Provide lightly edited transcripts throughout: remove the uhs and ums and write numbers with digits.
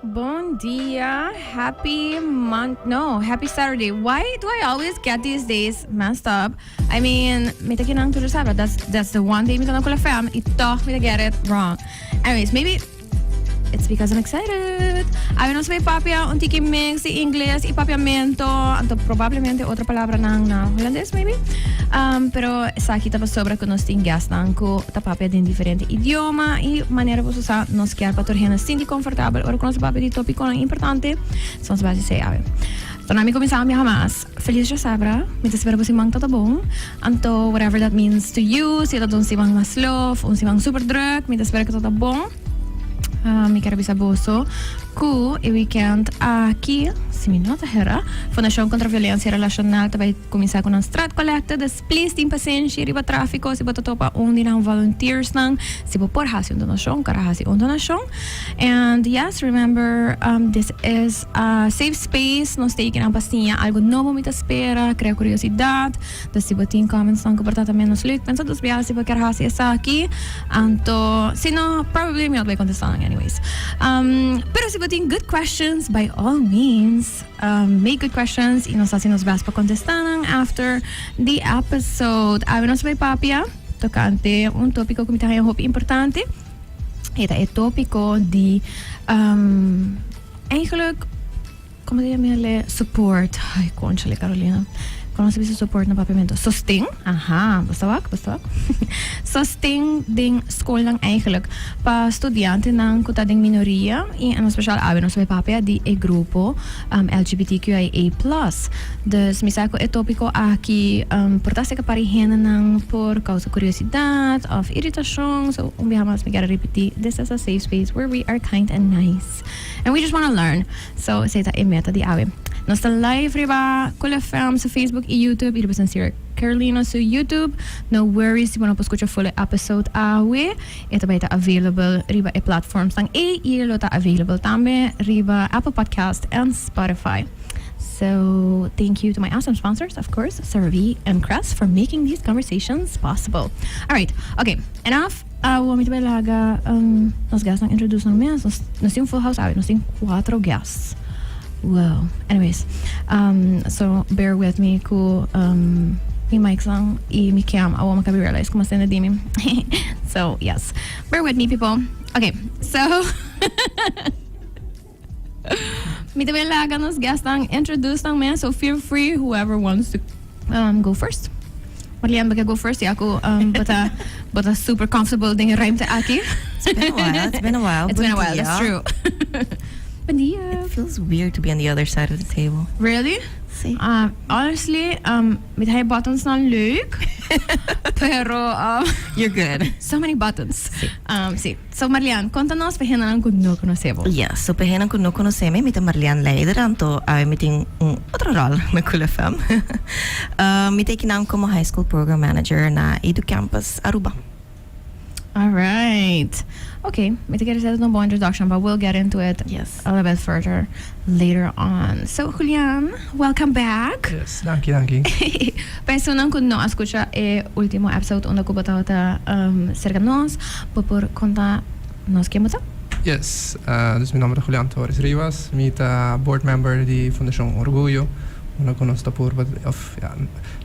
Bon dia. Happy Saturday. Why do I always get these days messed up? I mean, mita kinang tuloy sabra. That's the one day mita na kula fam. Ito, mita get it wrong. Anyways, maybe it's because I'm excited. Ayun sa may papia, unti mix si English, ipapiamento, anto probablemente otra palabra ng Holandés maybe. Pero sa kita pa sobra ko nos tingas nang ko tapapia din diferente idioma e manera po sa nos quer patorhena sindi confortável ora con sa papia di tópico ng importante. São as bases say ave. So nami começar minha hamas. Feliz de sabra. Me espero po si mang tatabong. Anto whatever that means to you, sila don si mang maslov, un si mang super druk, me espero ko tatabong. Mi carabisa boso ku e weekend aqui se me nota hera Fundacion contra a violência relacional também começar com um strat collecta des please tim paciência riba tráfico se bota topa onde não volunteers nang se bo por hasi donation cara hasi donation and yes remember this is a safe space nos take na pastinha algo novo me espera cria curiosidade das se botin comments nang comportamento nos leuk pensa dos bial se bo cara hasi essa aqui anto se no probably me vai contestar anyways pero se botin good questions by all means make good questions e nos assim nos vas para contestar after the episode nos vai papia tocante un tópico que me tayo hope importante ito é tópico de eigenlijk como se llama support ay conchale Carolina Kung sabi sa support na papimento. Susting? Aha, basta wag. Susting ding school lang eigenlijk pa estudyante ng kutading minoria e ano special awe no sa papaya di e grupo LGBTQIA+. Dus misa ko etopiko aki portase ka parihena ng por causa curiosidad of irritasyon. So umbihamas me gotta repeat, this is a safe space where we are kind and nice. And we just want to learn. So sa ita meta di awe. Nós está live riba Kula FM sa Facebook e YouTube. Ito sa Sir Carolina sa YouTube. No worries, si mo na po escucha full episode awe. Ito ba ita available riba e platforms ng ilo ta available tambe riba Apple Podcast and Spotify. So thank you to my awesome sponsors, of course, Sarvi and Crest, for making these conversations possible. All right, okay, enough. Wamit ba laga nos gas nang introduce ng mes. Nos yung full house awe. Nos yung 4 guests. Wow. Anyways, so bear with me ko mi mic lang e mi cam awa makabi-realize kung mas na dimi. So, yes. Bear with me, people. Okay. So, mi tabi laga nos guest ang introduce ng men. So, feel free whoever wants to go first. Marlienne, baka go first. Ako, but a super comfortable ding rhyme ta aki. It's been a while. That's true. It feels weird to be on the other side of the table. Really? See? Honestly, met hij buttons dan leuk. Pero, you're good. So many buttons. Sí. So, Marlienne, contanos pahinan kung no conocebo. Yes, so pahinan kung no conoceme, mita Marlienne leider anto meeting otro rol na Kula FM. Mita kinang como high school program manager na Edu Campus Aruba. All right. Okay, maybe get a no introduction, but we'll get into it a little bit further later on. So, Julian, welcome back. Yes, danke. Penso nang kuno escucha ultimo episode onde ko bataw ta cerca nos por conta nos que mota. Yes, dus mijn naam is Julian Torres Rivas, mita board member di Fundacion Orguyo. Una conosco por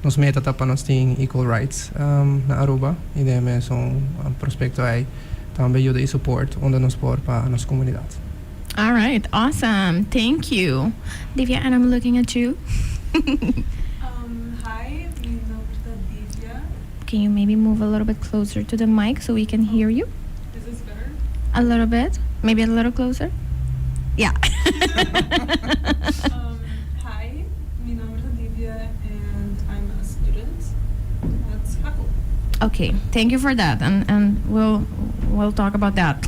nos meta tapa nos ting equal rights na Aruba. Ideme son prospecto ai também ajuda e support onde nos por para nos comunidade. All right, awesome. Thank you. Divya, and I'm looking at you. Hi, my name is Divya. Can you maybe move a little bit closer to the mic so we can hear you? Is this better? A little bit. Maybe a little closer. Yeah. Hi, my name is Divya and I'm a student at Hackle. Okay, thank you for that, and we'll talk about that.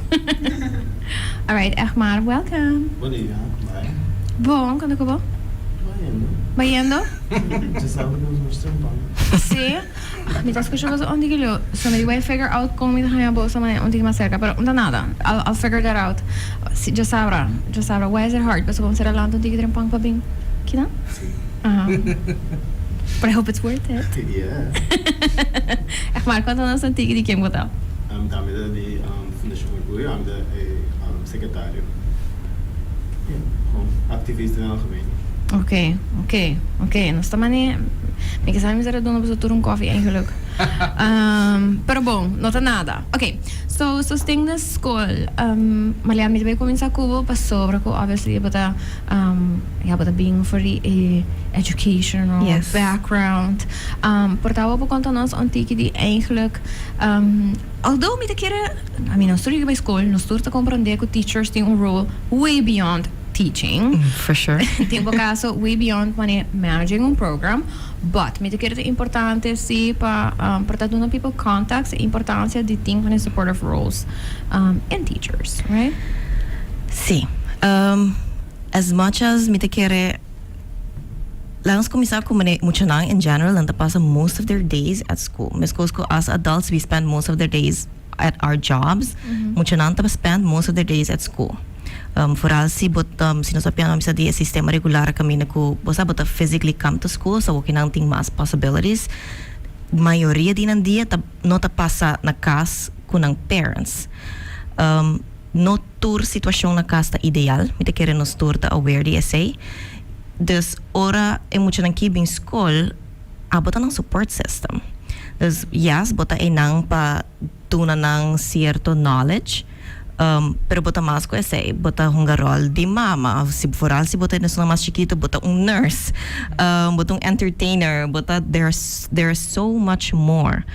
All right, Egmar, welcome. Bom dia, bem? Bom, quando acabou? Bayendo? Você sabe que nós estamos Sí. Me estás escuchando onde que yo, so maybe I figure out cómo me dejan bo sa onde que más cerca, pero no nada. I'll figure that out. Ya sabrá. Why is it hard? Pero kung será lang onde que pang pabing. Kina? Sí. But I hope it's worth it. Yeah. Egmar, conta-nos antigo de quem botar. Também de Fundacion Orguyo, I'm the secretário. Ja, gewoon activist in het algemeen. Oké. Nós também me que sabe miséria dona para um coffee eigenlijk. Pero bom, não tá nada. Ok, so sting na school. Marlienne, me vai começar Cuba para sobre que obviously bota being for the educational Yes. background. Portava por conta nós antigo die eigenlijk although me te keren, I mean, nós studeer bij school, nós studeer te compreender que teachers têm role way beyond teaching. For sure. Tem caso way beyond managing program, but me te keren é importante sim para dar uma people contacts, a importância de ter supportive roles in teachers, right? Sim. As much as me te quere Langs começar com muito nang in general and passa most of their days at school. Mas as adults we spend most of their days at our jobs. Muito nang spend most of their days at school. Vooral si sinasabihan namin sa di sistema regular kami na ko bota physically come to school so okay nang ting mas possibilities. Maioria din ng dia no ta pasa na kas kunang parents. No tour sitwasyon na kas ta ideal. Mita kere nos tour ta aware di essay. Dus ora e muito nang kibing school abota ng support system. Dus yes, bota e nang pa tuna ng cierto knowledge. Pero bota mas ko essay, bota hungarol di mama. Si foral si bota na mas chiquito, bota nurse, bota entertainer, bota there's so much more.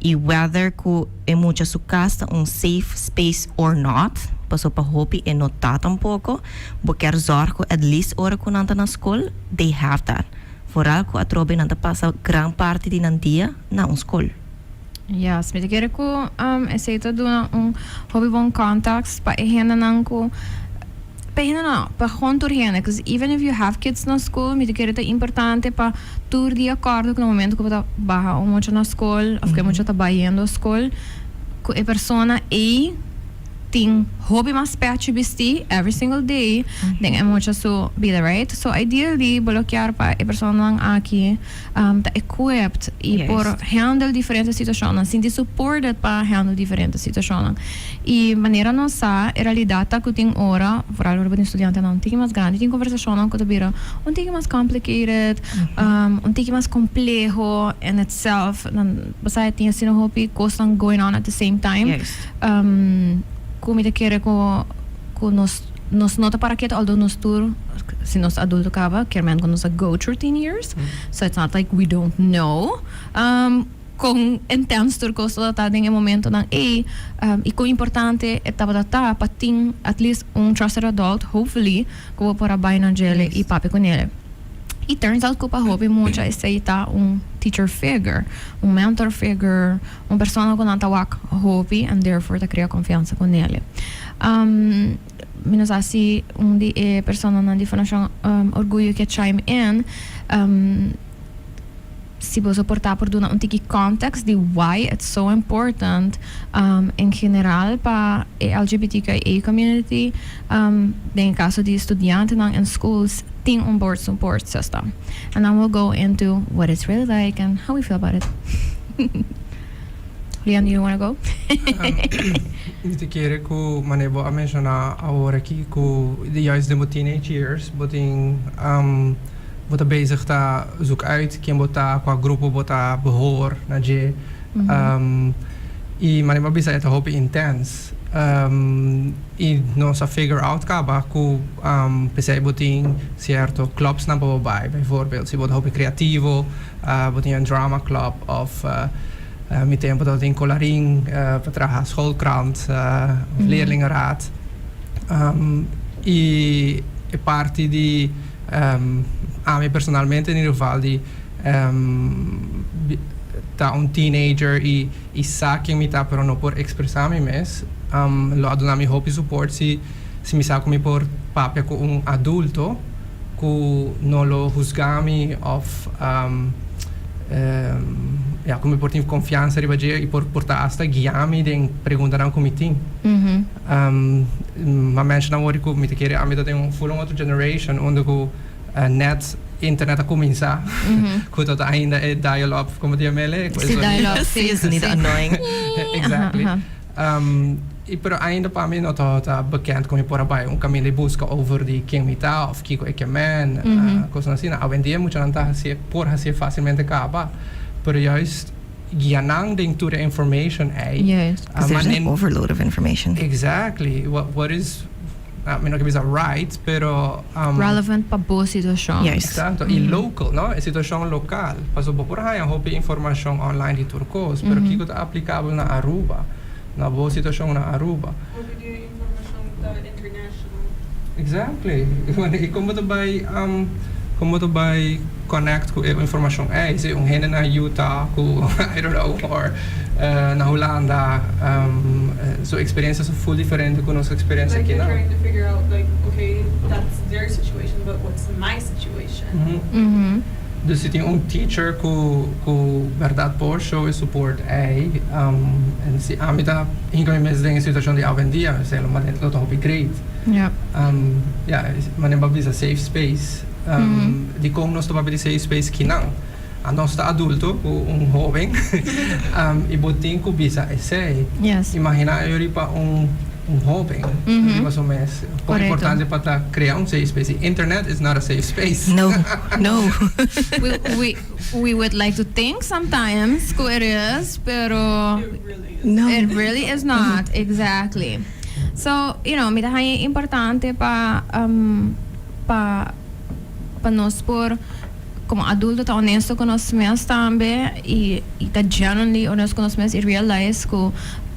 E whether ko e mucha su casa safe space or not, paso pa hopi e nota tampoco, boker zorgo at least ora ko nanta na school, they have that. Foral ko atrobe nanta pasa gran parte di ng dia na school. Yes, me te kere ko aceita do hobby bon contacts pa ehena nang ko pa contour hena, because even if you have kids na school, me te kere ta importante pa tur de acordo com no momento que tá barra muito na school, of que muito tá baiando a school, ko e persona ting hobby mas perto bisti every single day, then é muito so vida, right? So ideally bloquear pa e persona lang aqui tá equipped e por handle diferentes situações, assim de supported pa handle diferentes situações. E maneira nossa é realidade tá que tem hora, por algo para estudante não tem mais grande, tem conversação não que tá bira, tem mais complicated, tem mais complexo in itself, basta tem assim um hobby constant going on at the same time. Yes. Como te quer com nos nota para que although nos tour se nos adulto acaba querendo que nos go through 10 years, so it's not like we don't know com intense tour costo da em momento não e com importante é tava para ter at least trusted adult hopefully como para bem na gele e papi com ele. E turns out que o hobby muito é aceitar teacher figure, mentor figure, persona com nanta wak hobby and therefore ta cria confiança com ele. Menos assim, de persona na de Fundacion Orguyo que chime in, se você portar por um tiki context de why it's so important em geral para a LGBTQIA community, em caso de estudante em schools, tem board support system. And then we'll go into what it's really like and how we feel about it. Julian, you want to go? Inte kere ko manebo a mensiona agora aqui ko juist de teenage years, boting bota bezig ta zoek uit quem bota qua grupo bota behoor na je e manebo bisa eta hope intense e nossa figure out kaba ku pensei boting certo clubs na babai bijvoorbeeld si bota hope creativo boting een drama club of met tempo dat in coloring patraha schoolkrant leerlingenraad e parte di a me personalmente in geval di da teenager e sa que me tá pero não por expressar-me mes lo adunami hope support se mi sa come por papia com adulto que não lo juzgami of come por ter confiança ribaje e por portar hasta guiami den perguntaram como tem ma mention na hora que me te querer a me tem full outro generation onde que net internet a começar que tot ainda é dial-up como diamele dial-up is niet annoying. exactly Pero ainda pa mi bekend kung ipora ba kung kami busca over di king mita of kiko ekemen cosa assim na avendia mucho nanta por hasi facilmente kaba pero juist gianang ding to the information Yes, because there's an overload of information. Exactly. What is I mean, not right, pero relevant pa bo sitwasyon. Yes. Exacto. Local, no? E sitwasyon lokal. Paso bo por hayang hopi informasyon online di Turcos, pero kiko ta applicable na Aruba. Na bo sitwasyon na Aruba. What we do information international. Exactly. Como to by connect ku informasyon say hene na Utah ku I don't know or na Holanda so experiences are full different kuno sa experience Like aqui you're na. trying to figure out like, okay, that's their situation, but what's my situation? Dus het een teacher ku verdad por show is support en si amita hinga mes ding situação de avendia sei lá mas lo to be great. Yeah. Man babisa safe space. Di kung nós trabalhamos safe space kinang. A nós adulto jovem ibotin ku bisa essay. Yes. Imagina eu pa jovem. Mais ou menos. O importante para criar safe space. Internet is not a safe space. No. we would like to think sometimes it is, pero It really is. No. it really is not. Exactly. So, mita hay importante pa nós por como adulto ta honesto con nós mesmos também e ta genuinely honesto con nós mesmos e realize que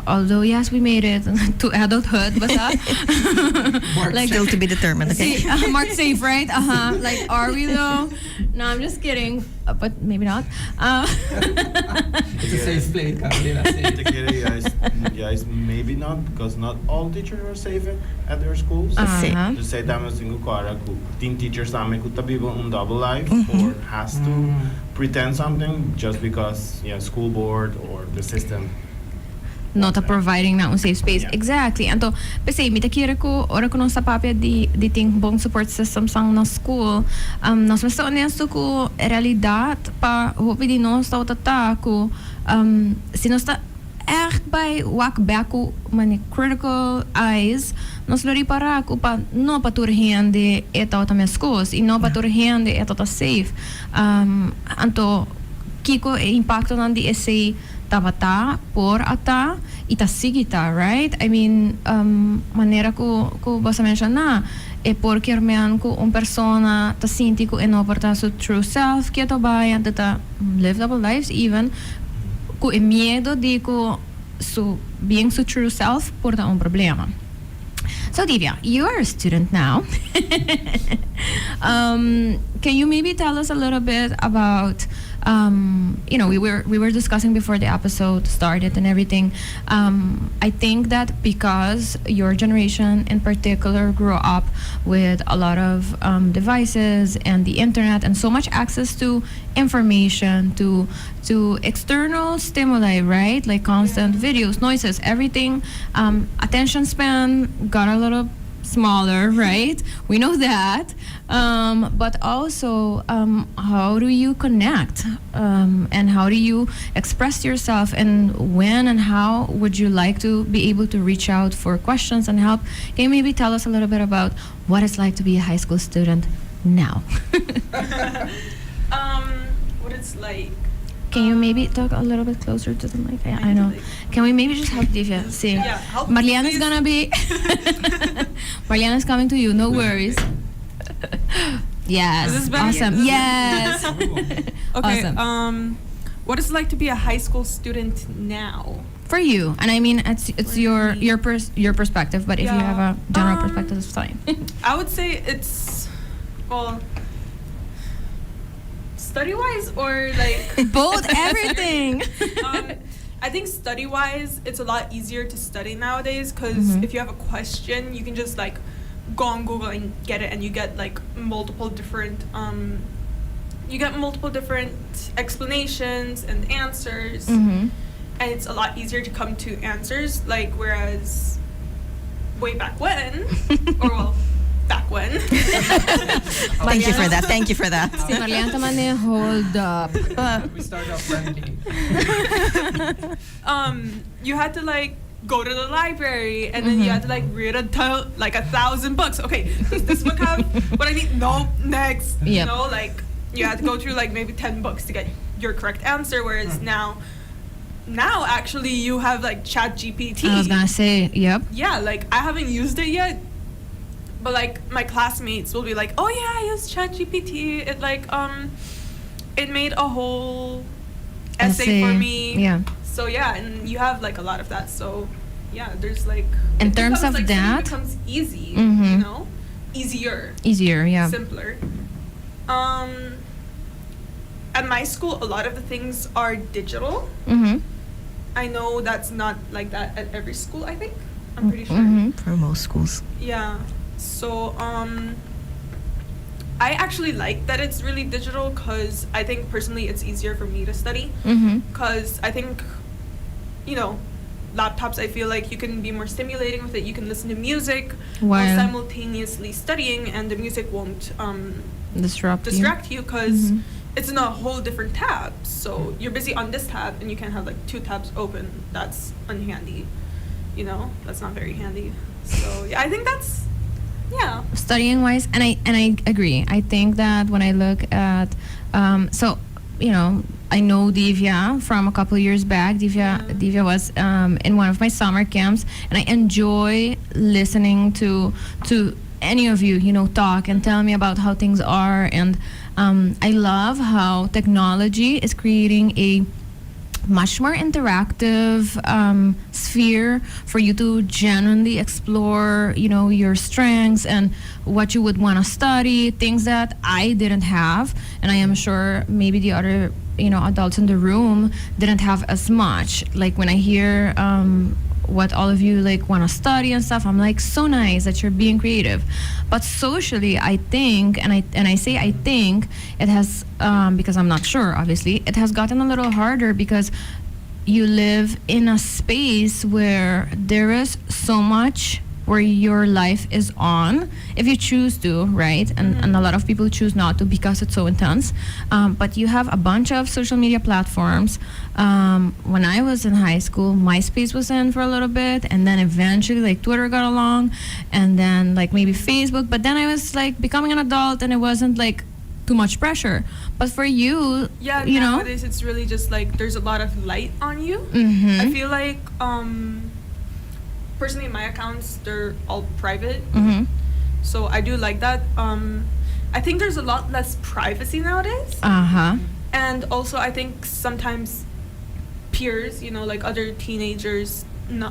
although yes we made it to adulthood basta Like, still to be determined, okay? see, mark safe, right? Like, are we though? No, I'm just kidding, but maybe not. It's a safe place, Carolina. Yes, maybe not, because not all teachers are safe at their schools. Sì. Just say that single quara teen teachers tame could be on double life or has to pretend something just because school board or the system Not providing na un safe space. Yeah. Exactly. Anto, kasi mita kira ko, ora ko nung sa papya di ting bong support system sang na school. Nos basta honesto ko, realidad pa, hopi di nos tao tata ko, sinos ta echt by wak baku mani critical eyes, nos lori para ko pa no paturhen de etao ta mes schools, e no paturhen de etao ta safe. Anto, kiko impacto nan di essay tabata por ata ita sigita, right? I mean, manera ko basta mencionar e porque armean ko persona ta sinti ko enoporta su true self que to bayan ta live double lives even ko e miedo di ko su being su true self porta un problema. So Divya, you are a student now. Can you maybe tell us a little bit about we were discussing before the episode started and everything. I think that because your generation in particular grew up with a lot of devices and the internet and so much access to information, to external stimuli, right? Like constant videos, noises, everything. Attention span got a little smaller, right? We know that. But also, how do you connect? And how do you express yourself? And when and how would you like to be able to reach out for questions and help? Can you maybe tell us a little bit about what it's like to be a high school student now? What it's like. Can you maybe talk a little bit closer to the mic? I know. Can we maybe just help Divya? See, Yeah, help, Marlienne is please. gonna be. Marlienne is coming to you. No worries. Yes. Is this better? Awesome. Yes. Okay. Awesome. What is it like to be a high school student now? For you, and I mean, it's For your me. your perspective. But if you Yeah. have a general perspective, it's fine. I would say it's study-wise or like Both, everything. I think study-wise, it's a lot easier to study nowadays because Mhm. if you have a question, you can just like go on Google and get it, and you get like multiple different explanations and answers, Mm-hmm. and it's a lot easier to come to answers. Like whereas way back when, or well, back when. Thank you for that. Thank you for that. Si Marlienne naman eh, hold up. We start off friendly. You had to like go to the library, and then you had to like read like 1,000 books. Okay, does this book have what I need? No, next. You Yep. know, like you had to go through like maybe 10 books to get your correct answer. Whereas now actually you have like ChatGPT. I was gonna say, yep. Yeah, like I haven't used it yet, but like my classmates will be like, oh yeah, I used ChatGPT. It like it made a whole essay for me. Yeah. So yeah, and you have like a lot of that. So yeah, there's like In it terms becomes, of like, something that- becomes easy, Mhm. you know, easier, Easier, simpler. At my school, a lot of the things are digital. Mm-hmm. I know that's not like that at every school. I think I'm pretty sure. Mm-hmm. For most schools. Yeah. So I actually like that it's really digital because I think personally it's easier for me to study Mm-hmm. because I think, you know, laptops, I feel like you can be more stimulating with it. You can listen to music while While- simultaneously studying, and the music won't Distract distract you because Mhm. it's in a whole different tab. So you're busy on this tab and you can't have like 2 tabs open. That's unhandy. You know, that's not very handy. So yeah, I think that's Studying wise, and I agree. I think that when I look at, so you know, I know Divya from a couple of years back. Divya was in one of my summer camps, and I enjoy listening to any of you, you know, talk and tell me about how things are. And I love how technology is creating a much more interactive sphere for you to genuinely explore, you know, your strengths and what you would want to study, things that I didn't have, and I am sure maybe the other, you know, adults in the room didn't have as much. Like when I hear what all of you like want to study and stuff, I'm like, so nice that you're being creative. But socially, I think, and I say I think, it has because I'm not sure, obviously, it has gotten a little harder because you live in a space where there is so much where your life is on, if you choose to, right? And a lot of people choose not to because it's so intense. But you have a bunch of social media platforms. When I was in high school, MySpace was in for a little bit, and then eventually like Twitter got along, and then like maybe Facebook. But then I was like becoming an adult, and it wasn't like too much pressure. But for you, yeah. you know, Nowadays, it's really just like there's a lot of light on you. Mhm. I feel like personally, my accounts, they're all private. Mhm. So I do like that. I think there's a lot less privacy nowadays. Uh-huh. And also, I think sometimes peers, you know, like other teenagers,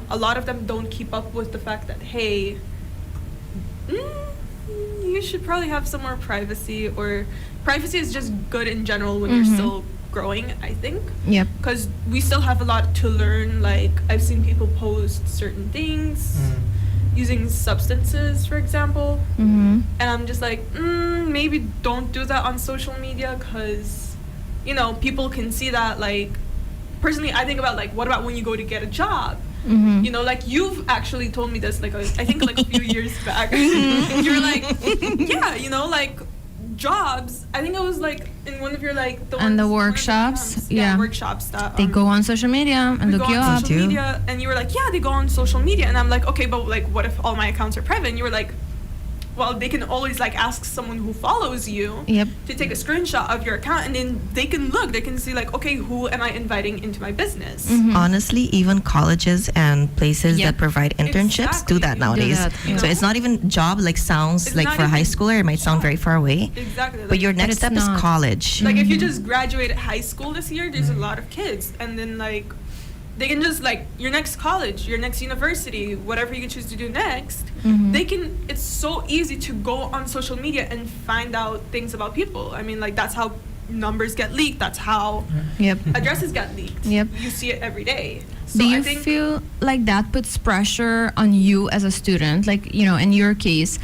a lot of them don't keep up with the fact that, hey, you should probably have some more privacy, or privacy is just good in general when you're Mhm. still growing, I think. Yep. Because we still have a lot to learn. Like, I've seen people post certain things using substances, for example. Mhm. And I'm just like, maybe don't do that on social media because, you know, people can see that. Like, personally, I think about, like, what about when you go to get a job? Mhm. You know, like, you've actually told me this, like, I think, like, a few years back. You're like, yeah, you know, like, jobs. I think it was, like, in one of your, like, And the one of workshops, camps. yeah. Workshops that They go on social media and we look go you on up. social do. media, and you were like, yeah, they go on social media, and I'm like, okay, but like, what if all my accounts are private? And you were like, well, they can always like ask someone who follows you Yep. to take a screenshot of your account, and then they can look, they can see like, okay, who am I inviting into my business? Mhm. Honestly, even colleges and places Yep. that provide internships do Exactly. that Do nowadays. that, you So know? it's not even job, like sounds It's like not for a high even schooler, it might sound job. very far away. Exactly. But your But next it's step is not. college. like if you just graduated high school this year, there's a lot of kids, and then like they can just like your next college, your next university, whatever you choose to do next, Mhm. they can. It's so easy to go on social media and find out things about people. I mean, like that's how numbers get leaked. That's how Yep. addresses get leaked. Yep. You see it every day. So Do I you think feel like that puts pressure on you as a student, like, you know, in your case,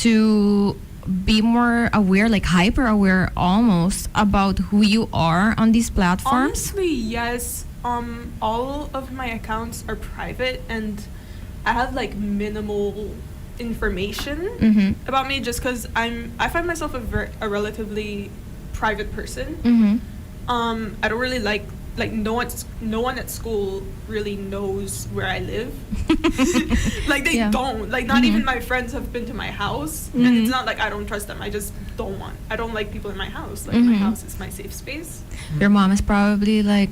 to be more aware, like hyper aware almost, about who you are on these platforms? honestly, yes. All of my accounts are private, and I have like minimal information Mm-hmm. about me just because I find myself a relatively private person. Mm-hmm. I don't really like like no one at school really knows where I live. Like they Yeah. don't. Like not even my friends have been to my house, and it's not like I don't trust them. I just don't want. I don't like people in my house. Like my house is my safe space. Your mom is probably like,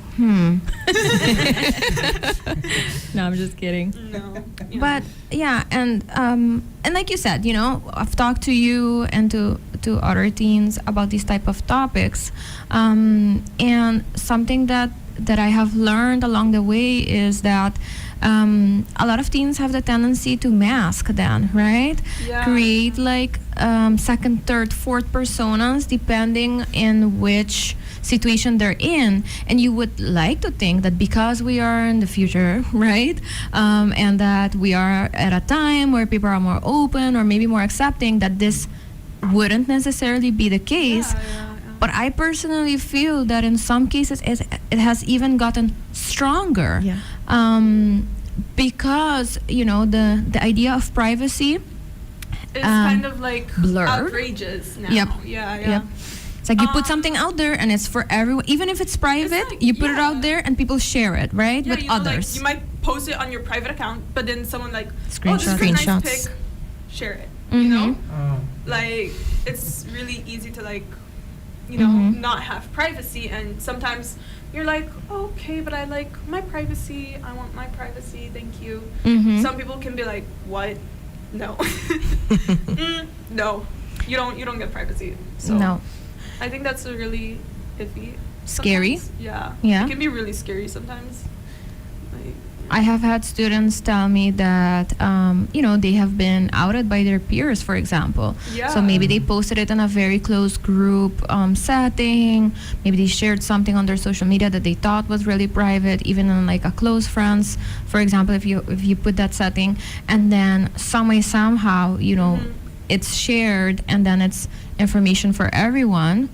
No, I'm just kidding. No. But yeah, and like you said, you know, I've talked to you and to other teens about these type of topics, and something that I have learned along the way is that a lot of teens have the tendency to mask then, right? Yeah. Create like second, third, fourth personas depending in which situation they're in, and you would like to think that because we are in the future, right, and that we are at a time where people are more open or maybe more accepting, that this wouldn't necessarily be the case. But I personally feel that in some cases it has even gotten stronger. Yeah. Because, you know, the idea of privacy, It's kind of like blurred. outrageous now. Yep. Yeah. Yep. It's like you put something out there and it's for everyone. Even if it's private, like, you put it yeah. out there and people share it, right? Yeah, With you know, others. like, you might post it on your private account, but then someone like, Screenshots. oh, this is a Screenshots. nice pic, share it. You know, Oh. like it's really easy to like, you know, not have privacy, and sometimes you're like, oh, okay, but I like my privacy. I want my privacy. Thank you. Some people can be like, what? No, no, you don't get privacy. So No. I think that's a really iffy. Scary? sometimes. Yeah. Yeah. It can be really scary sometimes. Like, I have had students tell me that, you know, they have been outed by their peers, for example. Yeah. So maybe they posted it in a very close group setting. Maybe they shared something on their social media that they thought was really private, even in like a close friends. For example, if you put that setting, and then some way, somehow, you know, it's shared, and then it's information for everyone.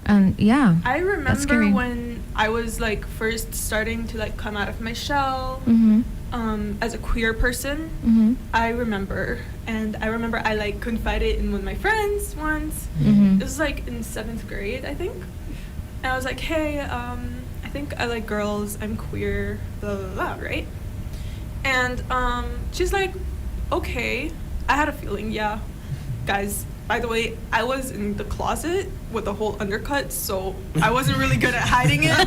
And yeah. I That's remember scary. when I was like first starting to like come out of my shell as a queer person. I remember I like confided in one of my friends once. It was like in 7th grade, I think. And I was like, hey, I think I like girls, I'm queer, blah blah blah, right? And she's like, okay. I had a feeling, yeah. Guys, by the way, I was in the closet with a whole undercut, so I wasn't really good at hiding it.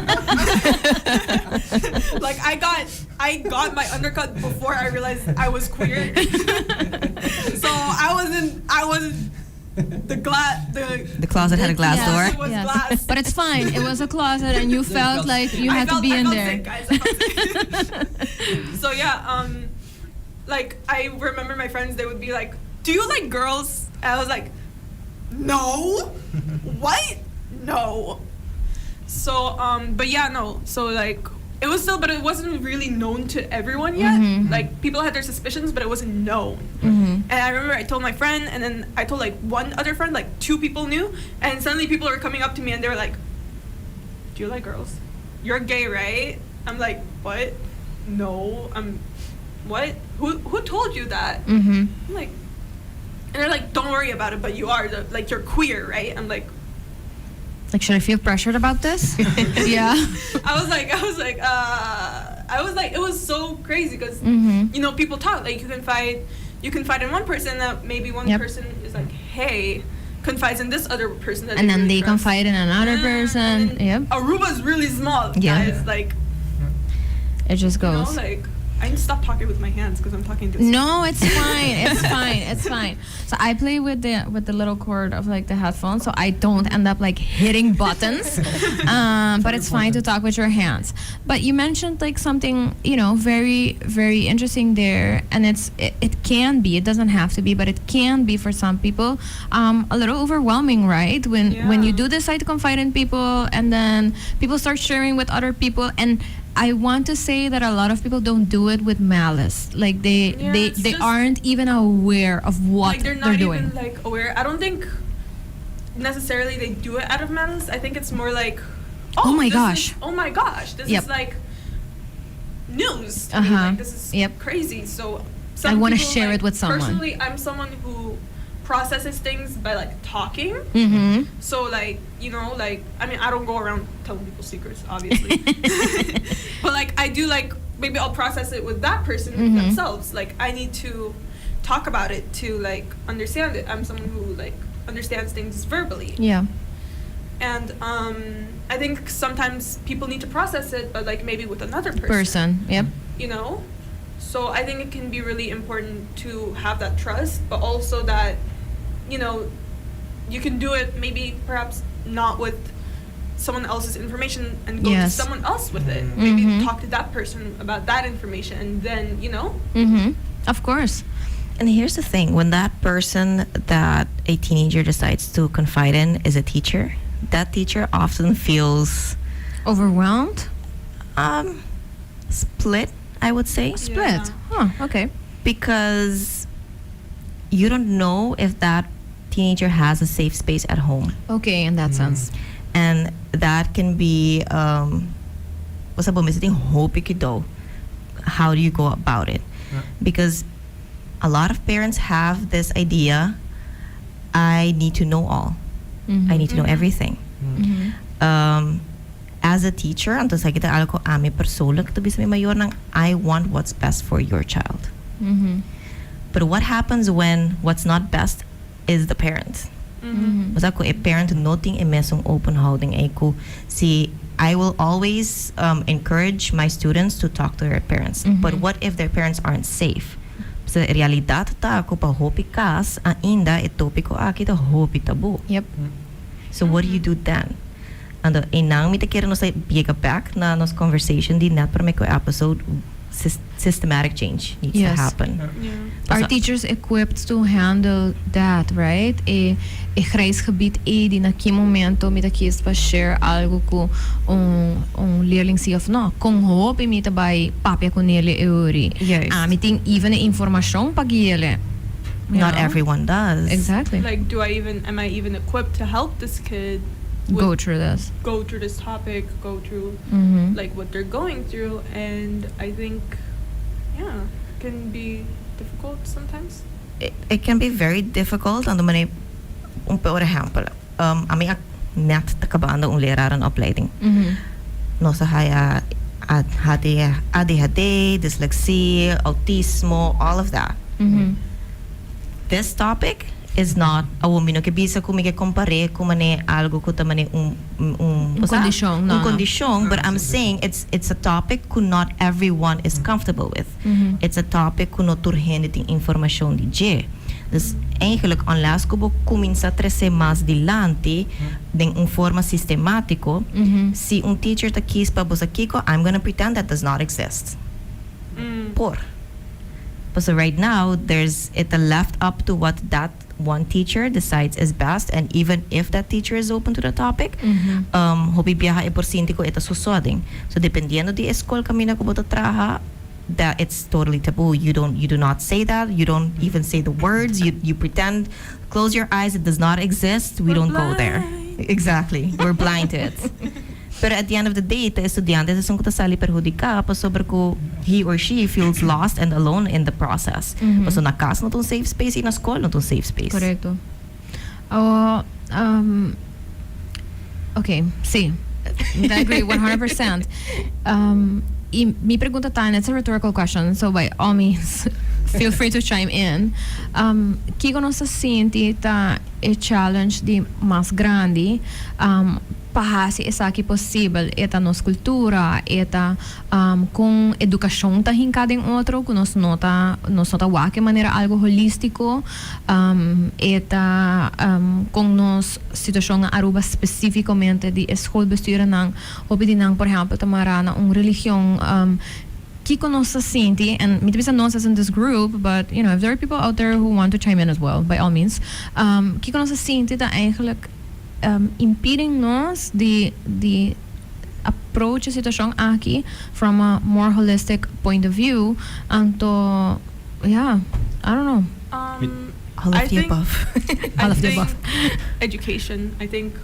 Like I got my undercut before I realized I was queer. So I wasn't The closet had a glass Yeah. door. It was glass. But it's fine. It was a closet, and you felt like you had to be in I felt there. sick, guys. I felt sick. So yeah, like I remember my friends, they would be like, do you like girls? And I was like, no. What? No. So but yeah, no. So like it was still, but it wasn't really known to everyone yet. Like people had their suspicions, but it wasn't known. And I remember I told my friend, and then I told like one other friend, like 2 people knew, and suddenly people were coming up to me and they were like, do you like girls? You're gay, right? I'm like, what? No, I'm what? Who told you that? I'm like, and they're like, don't worry about it, but you are like you're queer, right? I'm like, Like, should I feel pressured about this? Yeah. I was like, it was so crazy because you know, people talk, like you confide in one person, that maybe one person is like, hey, confides in this other person that And then really they trust. confide in another person. And then Yep. Aruba's really small, Yeah. guys. Like, It just you know, goes. like I need to stop talking with my hands because I'm talking this. No, it's fine. It's fine. It's fine. So I play with the little cord of like the headphones, so I don't end up like hitting buttons. But it's fine to talk with your hands. But you mentioned like something, you know, very very interesting there, and it can be. It doesn't have to be, but it can be for some people a little overwhelming, right? When you do decide to confide in people, and then people start sharing with other people, and I want to say that a lot of people don't do it with malice. Like they it's just- aren't even aware of what like they're not doing. even like aware. I don't think necessarily they do it out of malice. I think it's more like, Oh my this gosh. oh my gosh, this Yep. is like news to me. Uh-huh. Like this is Yep. crazy. So I wanna people, share like, it with someone. Personally, I'm someone who processes things by like talking. Mm-hmm. So like, you know, like, I mean, I don't go around telling people secrets, obviously. But like, I do like, maybe I'll process it with that person themselves. Like, I need to talk about it to like understand it. I'm someone who like understands things verbally. Yeah. And I think sometimes people need to process it, but like maybe with another person. Yep. You know? So I think it can be really important to have that trust, but also that, you know, you can do it maybe perhaps not with someone else's information and go to Yes. someone else with it. Maybe Mhm. talk to that person about that information and then, you know? Mm-hmm. Of course. And here's the thing, when that person that a teenager decides to confide in is a teacher, that teacher often feels Overwhelmed? split, I would say, Split. Yeah. Huh, okay. because you don't know if that teenager has a safe space at home. Okay, in that sense. And that can be what's up, visiting hope do. How do you go about it? Yeah. Because a lot of parents have this idea, I need to know all. I need to know everything. As a teacher, ang sa kita alam ko ami persoonlijk to bisa mayor ng I want what's best for your child. Mm-hmm. But what happens when what's not best is the parent? Basta ko a parent noting a mesong open holding ay ko si I will always encourage my students to talk to their parents. But what if their parents aren't safe? Sa realidad ta ako pa hopi kas ainda itopi ko kita hopi tabu. Yep. So what do you do then? Ando inang mita kira no sa biega back na nos conversation di net para may ko episode systematic change needs Yes. to happen. Yeah. Are teachers equipped to handle that, right? Grijs gebied di na que momento mita kies pa share algo ko leerling si of no kung hoop mita bay papia ko nele euri. Yes. Miting even information pagile. Not everyone does. Exactly. Like, am I even equipped to help this kid Go through this. go through this topic, go through Mm-hmm. like what they're going through? And I think, yeah, can be difficult sometimes. It can be very difficult. Ando man por ejemplo, ami ak net takabanda leraran opleiding. Mm-hmm. No sa haya ADHD, dyslexia, autismo, all of that. Mm-hmm. This topic is not mino que bisa ko mige compare ko mane algo ko ta mane Kondisyon, no, no. kondisyon, but I'm saying it's a topic ko not everyone is comfortable with. Mhm. It's a topic ko no turhen ting information di je. Dus eigenlijk unless ko bo cominça a trazer mais dilante den forma sistemático, Mhm. si teacher ta quis pa bosa kiko, I'm gonna pretend that does not exist. Por. So right now, there's it left up to what that one teacher decides is best, and even if that teacher is open to the topic, hobi biyaha e porsinti ko ita susoding. So dependiendo di eskwela kami na kubo traha, that it's totally taboo. You do not say that. You don't even say the words. You pretend. Close your eyes. It does not exist. We don't go there. Exactly. We're blind to it. But at the end of the day, ita estudyante sa sungkuta sali perhudika pa sobre ko he or she feels lost and alone in the process. So nakas na tong safe space na school na tong safe space. Correcto. Okay, sí. I agree 100%. Mi pregunta tayo, it's a rhetorical question, so by all means, feel free to chime in. Kiko no sa sinti ta e challenge di mas grande pahasi isaki possible eta nos cultura eta kung edukasyon ta hinkadeng otro kung nos nota wake manera algo holístico eta kung nos sitwasyon nga aruba specificamente di eskolbestuur ng hobi din ng por ejemplo tamara na religion Kiko nos sinti, and mitibisa nos as in this group, but you know, if there are people out there who want to chime in as well, by all means, Kiko nos sinti ta eigenlijk impeding nos the approach a sitwasyon aki from a more holistic point of view, and to, yeah, I don't know. All of the above. All of the above. Education. I think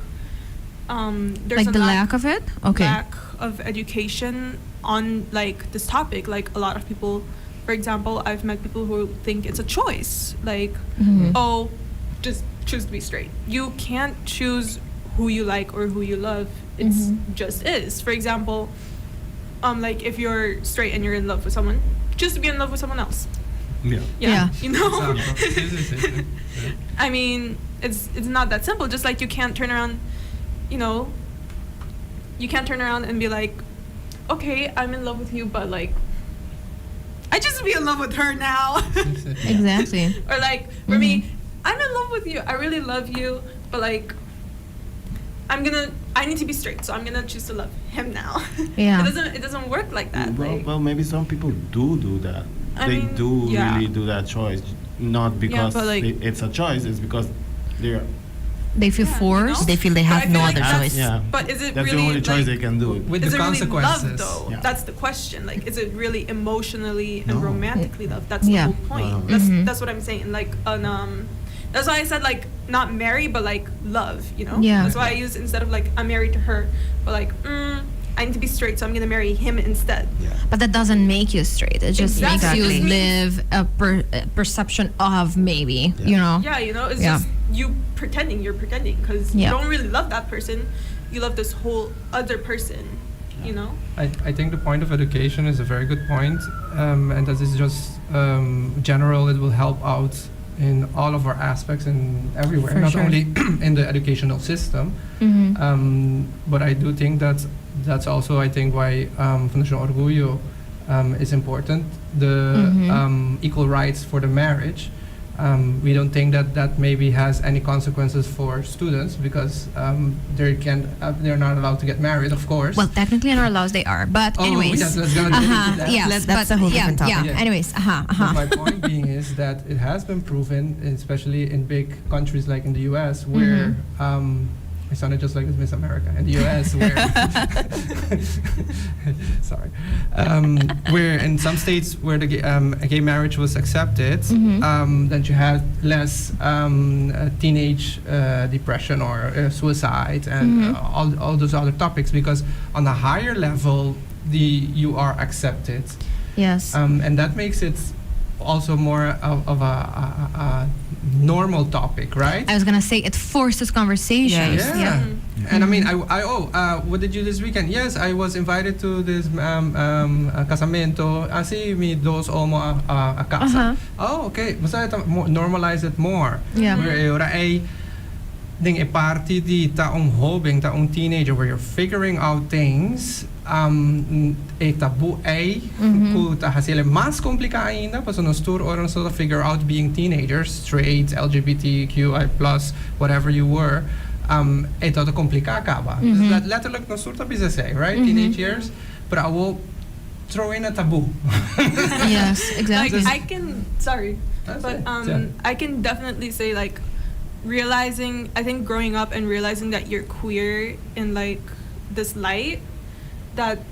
there's Like a the lack of it? Okay. lack of education on like this topic. Like a lot of people, for example, I've met people who think it's a choice. Like, oh, just choose to be straight. You can't choose who you like or who you love. It's just is. For example, like if you're straight and you're in love with someone, choose to be in love with someone else. Yeah. You know. I mean, it's not that simple. Just like you can't turn around, you know. You can't turn around and be like, okay, I'm in love with you, but like, I just be in love with her now. Exactly. Or like for me, I'm in love with you. I really love you, but like, I need to be straight, so I'm gonna choose to love him now. Yeah. It doesn't work like that. Well, maybe some people do that. They do really do that choice, not because but like, it's a choice. It's because They feel forced. You know? They feel they But I have feel no like other that's- choice. Yeah. But is it that's really the only choice like, they can do. With is the it really consequences. love though? Yeah. That's the question. Like, is it really emotionally and No. romantically love? That's Yeah. the whole point. No. That's what I'm saying. Like, that's why I said like not marry, but like love. You know. Yeah. That's why I use instead of like I'm married to her, but like I need to be straight, so I'm gonna marry him instead. Yeah. But that doesn't make you straight. It just makes Exactly. you live a perception of maybe, you know. Yeah, you know, it's Yeah. just you pretending. You're pretending because Yeah. you don't really love that person. You love this whole other person. You know. I think the point of education is a very good point, and that is just general. It will help out in all of our aspects and everywhere, For not sure. only in the educational system. But I do think that's also, I think, why Fundacion Orguyo is important. The equal rights for the marriage. We don't think that maybe has any consequences for students because they're not allowed to get married, of course. Well, technically in our laws they are, but anyways. yes, let's go into that. Yes, That's but a whole different topic. Yeah. Yeah. Anyways, But my point being is that it has been proven, especially in big countries like in the US, where I sounded just like Miss America. In the US, where sorry, where in some states where the gay marriage was accepted, then you had less teenage depression or suicide and all those other topics because on a higher level, you are accepted. yes. And that makes it also more of a normal topic, right? I was gonna say it forces conversations. Yeah. Yeah. And I mean, what did you this weekend? Yes, I was invited to this casamento. Asi mi dos omo a casa. Oh, okay. Basta normalize it more. Yeah. Where ora ay ding e party di taong hobing, taong teenager where you're figuring out things e tabu ay kuta hasile mas komplika ainda pa no stur orang so to figure out being teenagers, straight, LGBTQI+, whatever you were. Ito to komplika ka ba? Letterlijk no surta bisa say, right? Teenage years. But I will throw in a taboo. Yes, exactly. Like I can, sorry, That's but it. Yeah. I can definitely say like realizing, I think growing up and realizing that you're queer in like this light, that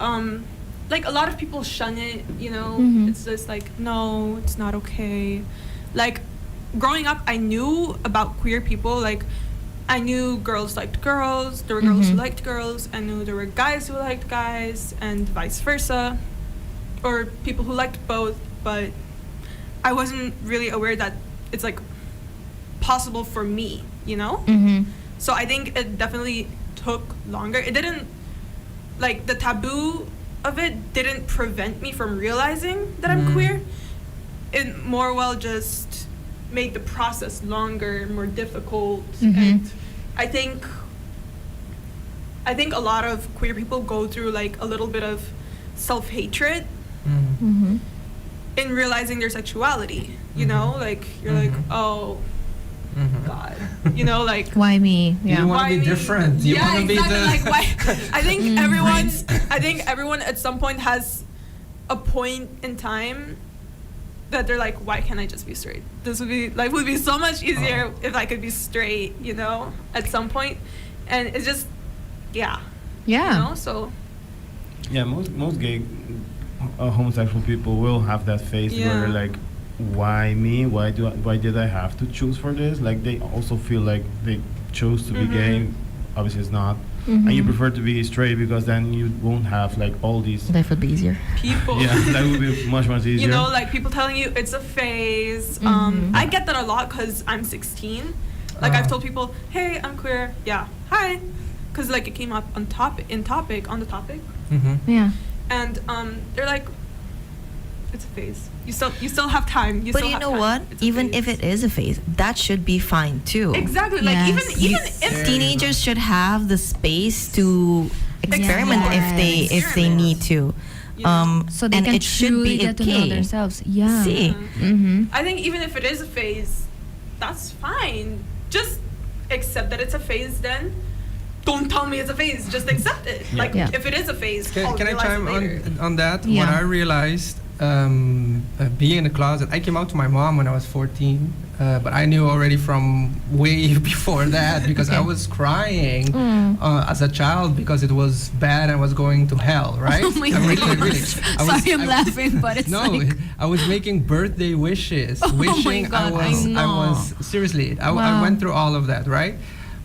like a lot of people shun it, you know. It's just like, no, it's not okay. Like growing up, I knew about queer people. Like I knew girls liked girls, there were girls who liked girls, I knew there were guys who liked guys, and vice versa, or people who liked both, but I wasn't really aware that it's like possible for me, you know. So I think it definitely took longer. It didn't, like the taboo of it didn't prevent me from realizing that I'm queer. It more well just made the process longer, more difficult, and I think a lot of queer people go through like a little bit of self-hatred in realizing their sexuality, you know, like you're like, oh God, you know, like Why me? You Yeah. want to why be me? different. You Yeah, want to be exactly. the Like why? I think everyone at some point has a point in time that they're like, why can't I just be straight? This would be so much easier if I could be straight, you know, at some point. And it's just, yeah. Yeah. You know, so Yeah, most gay homosexual people will have that phase where like, why me? Why did I have to choose for this? Like they also feel like they chose to be gay. Obviously, it's not, and you prefer to be straight because then you won't have like all these. Life would be easier. people. Yeah, that would be much easier. You know, like people telling you it's a phase. I get that a lot because I'm 16. Like I've told people, hey, I'm queer. Yeah, hi, because like it came up on the topic, Yeah. and they're like, it's a phase. You still have time. But you know what? Even if it is a phase, that should be fine too. Exactly. Yes. Like even if Teenagers should have the space to experiment if they need to. So they and can it should truly be get to know okay. themselves. Yeah. See. Mm-hmm. I think even if it is a phase, that's fine. Just accept that it's a phase. Then don't tell me it's a phase. Just accept it. Yeah. Like Yeah. if it is a phase, Can I realize chime it later. on that? Yeah. When I realized being in the closet, I came out to my mom when I was 14, but I knew already from way before that because I Okay. was crying as a child because it was bad and was going to hell, right? Oh my I God. really. Sorry, I'm laughing, but it's No, like... I was making birthday wishes, Oh my wishing God, I I know. was seriously. I Wow. went through all of that, right?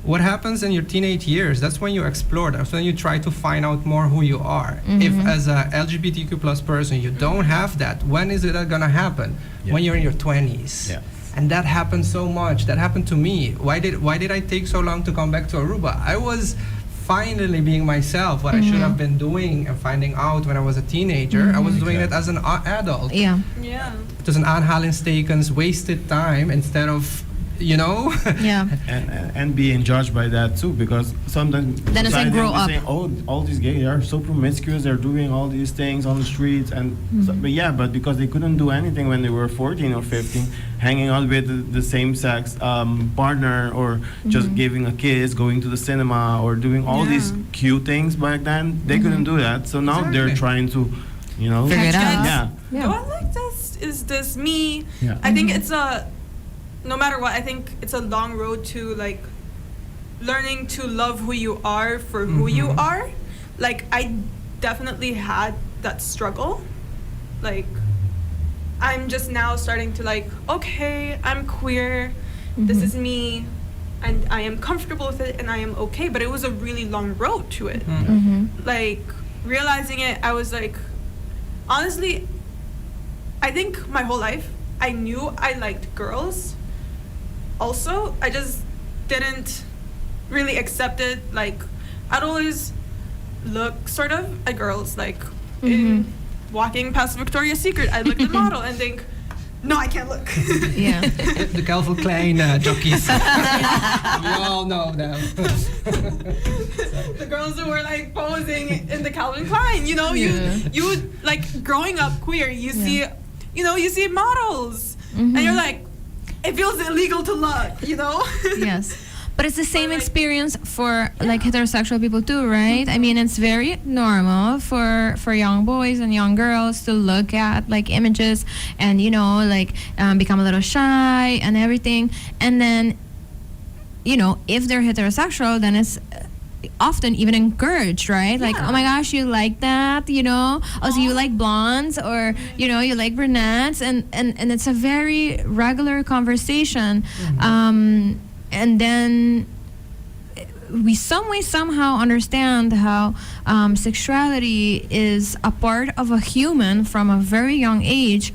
What happens in your teenage years? That's when you explore. That's when you try to find out more who you are. If as a LGBTQ plus person you don't have that, when is it gonna happen? Yeah. When you're in your 20s. Yeah. And that happened so much. That happened to me. Why did I take so long to come back to Aruba? I was finally being myself. What I should have been doing and finding out when I was a teenager. I was doing it as an adult. Yeah. Yeah. Het is een aanhalingstekens wasted time instead of, you know. Yeah. And being judged by that too, because sometimes Then it's like society grow will be up. saying, oh, all these gays are so promiscuous, they're doing all these things on the streets, and but because they couldn't do anything when they were 14 or 15, hanging out with the same sex partner, or just giving a kiss, going to the cinema, or doing all these cute things back then, they couldn't do that. So now they're Exactly. trying to, you know, Figure it out. Yeah. Yeah. Do I like this? Is this me? Yeah. I think it's no matter what, I think it's a long road to like learning to love who you are for who you are. Like I definitely had that struggle. Like I'm just now starting to like, okay, I'm queer. This is me. And I am comfortable with it and I am okay. But it was a really long road to it. Like realizing it, I was like, honestly, I think my whole life I knew I liked girls. Also, I just didn't really accept it. Like, I'd always look sort of at girls, like in walking past Victoria's Secret, I'd look at the model and think, no, I can't look. Yeah. The Calvin Klein jockeys. We all know them. The girls who were like posing in the Calvin Klein, you know, you would like growing up queer, you see, you know, you see models, and you're like, it feels illegal to look, you know. Yes. But it's the same like- experience for like heterosexual people too, right? I mean, it's very normal for young boys and young girls to look at like images and, you know, like become a little shy and everything. And then, you know, if they're heterosexual, then it's often even encouraged, right? Like, oh my gosh, you like that, you know? Also, you like blondes, or, you know, you like brunettes, and it's a very regular conversation. And then we somehow understand how sexuality is a part of a human from a very young age,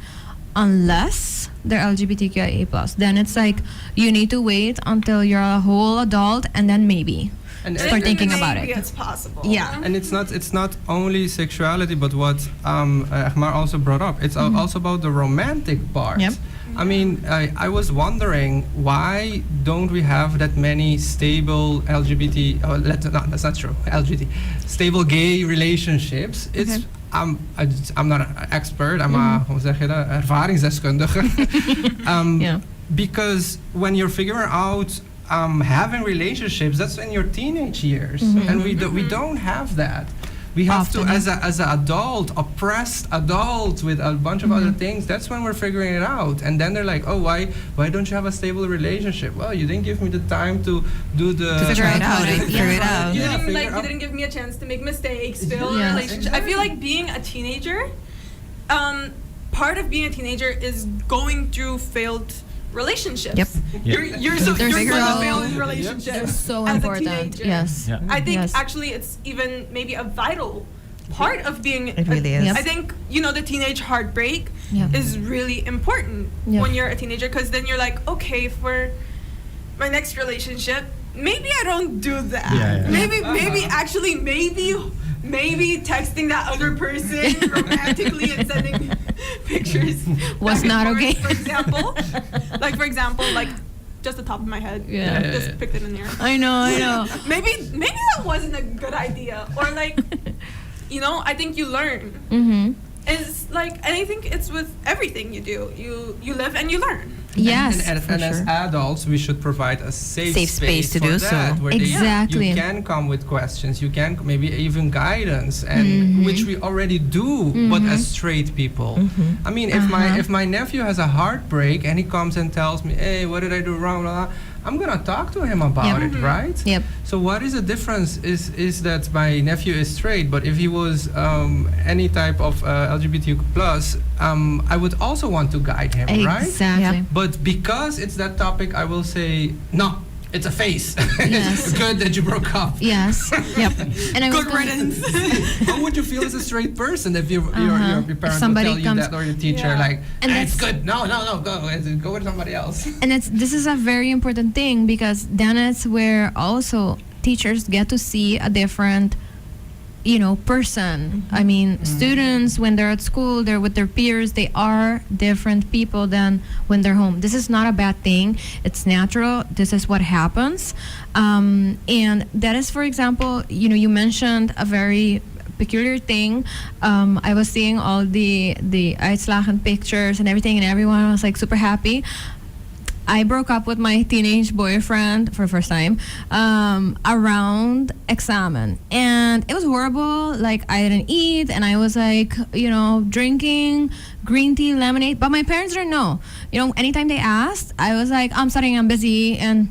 unless they're LGBTQIA+. Then it's like you need to wait until you're a whole adult and then maybe And start thinking Maybe about it. it's possible. Yeah. And it's not only sexuality, but what Egmar also brought up. It's also about the romantic part. Yep. I mean, I was wondering, why don't we have that many stable LGBT? Oh, that's not true. LGBT, stable gay relationships. It's Okay. I'm not an expert. I'm a hoe zeg je dat? Ervaringsdeskundige. Yeah. Because when you're figuring out having relationships, that's in your teenage years, and we don't have that. We have Often, to, as an adult, oppressed adult with a bunch of other things. That's when we're figuring it out, and then they're like, "Oh, why don't you have a stable relationship?" Well, you didn't give me the time to do the To figure it out, childhood right? Figure it out. You Yeah, didn't, figure like, you out. didn't give me a chance to make mistakes, build Yes. a relationship. I feel like being a teenager, part of being a teenager is going through failed relationships. Yep. You're They're gonna so- fail in They're relationships. so as a important. teenager. Yes. Yeah. I think Yes. actually it's even maybe a vital part of being. It really is. Yep. I think the teenage heartbreak Yeah. is really important Yeah. when you're a teenager, because then you're like, okay, my next relationship, maybe I don't do that. Yeah. Maybe texting that other person romantically and sending pictures Was back and not forth, okay. For example, like just the top of my head. Yeah. Just picked it in there. I know. Maybe that wasn't a good idea. Or like, I think you learn. Mm-hmm. It's like, and I think it's with everything you do. You live and you learn. Yes, and for as sure. adults, we should provide a safe space to for do that, so. where Exactly. you can come with questions, you can maybe even guidance, and Mm-hmm. which we already do, but as straight people. I mean, if my nephew has a heartbreak and he comes and tells me, "Hey, what did I do wrong?" Blah, blah, I'm gonna talk to him about Yep. it, right? Yep. So what is the difference? Is that my nephew is straight, but if he was any type of LGBTQ plus, I would also want to guide him, right? Exactly. Yep. But because it's that topic, I will say, no, it's a phase. Yes. Good that you broke up. Yes. Yep. And I was Good going- riddance. How would you feel as a straight person if your parent Somebody would tell comes- you that, or your teacher, Yeah. like, And it's that's- good. No, go with somebody else. And this is a very important thing, because then it's where also teachers get to see a different person. I mean, students, when they're at school, they're with their peers, they are different people than when they're home. This is not a bad thing. It's natural. This is what happens. And that is, for example, you mentioned a very peculiar thing. I was seeing all the uitslagen pictures and everything, and everyone was like super happy. I broke up with my teenage boyfriend for the first time around examen, and it was horrible. Like, I didn't eat, and I was like, drinking green tea, lemonade. But my parents didn't know. Anytime they asked, I was like, I'm studying, I'm busy, and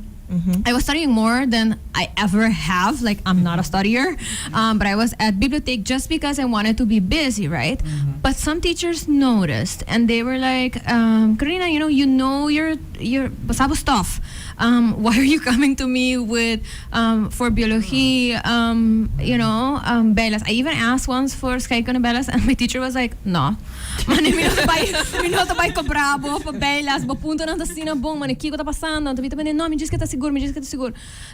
I was studying more than I ever have. Like, I'm not a studier, but I was at bibliothèque just because I wanted to be busy, right? But some teachers noticed, and they were like, Karina, your basabo stuff. Why are you coming to me with for biology, belas? I even asked once for Skycon belas, and my teacher was like, no. Minuto bay ko bravo, pa belas, ba punto ng tasinabong, maniki ko ta pasando, tavita ba no, me diz que tá seguro.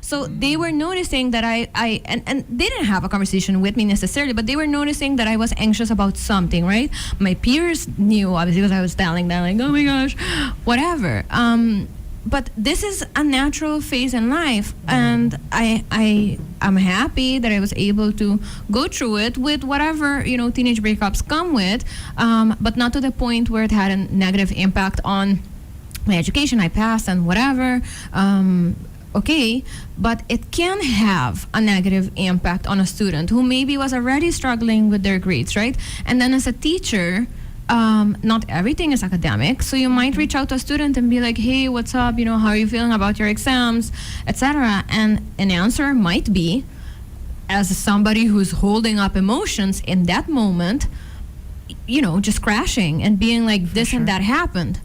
So they were noticing that I and they didn't have a conversation with me necessarily, but they were noticing that I was anxious about something, right? My peers knew, obviously, because I was telling them, like, oh my gosh, whatever. But this is a natural phase in life, and I'm happy that I was able to go through it with whatever teenage breakups come with, but not to the point where it had a negative impact on my education. I passed and whatever. Okay, but it can have a negative impact on a student who maybe was already struggling with their grades, right? And then as a teacher, not everything is academic, so you might reach out to a student and be like, hey, what's up, how are you feeling about your exams, etc. And an answer might be, as somebody who's holding up emotions in that moment, just crashing and being like, this and that happened.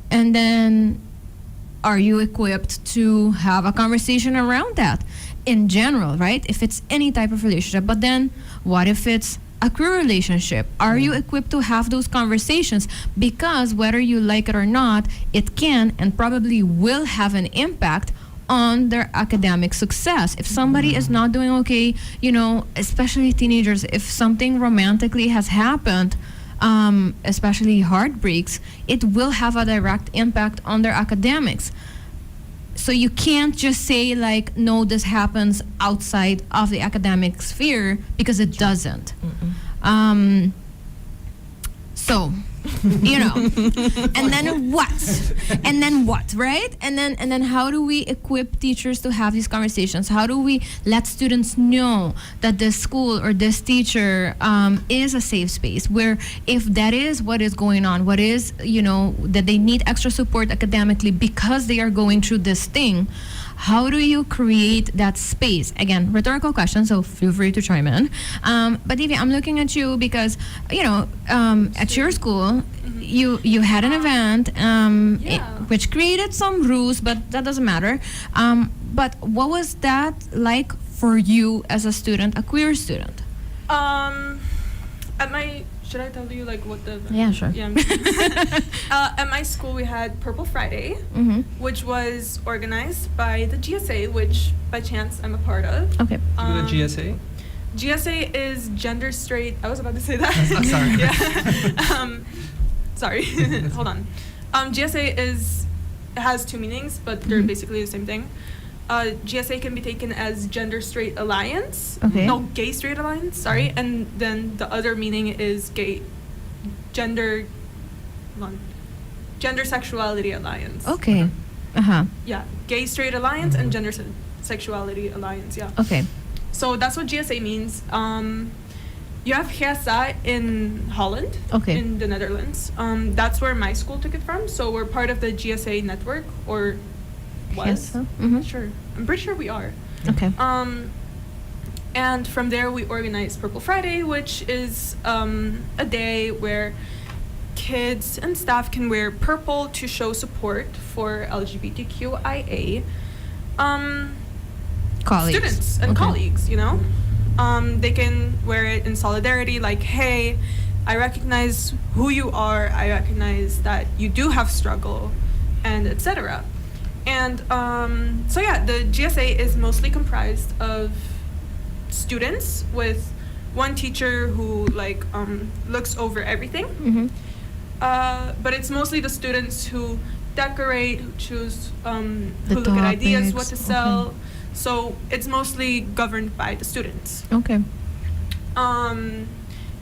And then, are you equipped to have a conversation around that in general, right? If it's any type of relationship. But then, what if it's a queer relationship? Are you equipped to have those conversations? Because whether you like it or not, it can and probably will have an impact on their academic success. If somebody is not doing okay, especially teenagers, if something romantically has happened, especially heartbreaks, it will have a direct impact on their academics. So you can't just say like, no, this happens outside of the academic sphere, because it doesn't. So, and then what? And then what, right? And then how do we equip teachers to have these conversations? How do we let students know that this school or this teacher is a safe space, where if that is what is going on, what is, that they need extra support academically because they are going through this thing, how do you create that space? Again, rhetorical question, so feel free to chime in. But Divya, I'm looking at you because, at your school, you had an event which created some rules, but that doesn't matter. But what was that like for you as a student, a queer student? At my should I tell you like what the Yeah, sure. Yeah. At my school we had Purple Friday, Mm-hmm. which was organized by the GSA, which by chance I'm a part of. Okay. the GSA? GSA is gender straight. I was about to say that. I'm sorry. Yeah. Sorry. Hold on. GSA has two meanings, but they're basically the same thing. GSA can be taken as gender straight alliance. Okay. No, gay straight alliance. Sorry. And then the other meaning is gender sexuality alliance. Okay. Uh-huh. Yeah, gay straight alliance and gender sexuality alliance. Yeah. Okay. So that's what GSA means. You have GSA in Holland, Okay. in the Netherlands. That's where my school took it from. So we're part of the GSA network, or was. Yes. I'm Mm-hmm. not sure. I'm pretty sure we are. Okay. And from there we organized Purple Friday, which is a day where kids and staff can wear purple to show support for LGBTQIA Colleagues. students and Okay. colleagues, you know? They can wear it in solidarity, like, hey, I recognize who you are, I recognize that you do have struggle, and etc. And so yeah, the GSA is mostly comprised of students with one teacher who like looks over everything. Mm-hmm. But it's mostly the students who decorate, who choose, The who look at ideas, what to topics, sell. okay. So it's mostly governed by the students. Okay.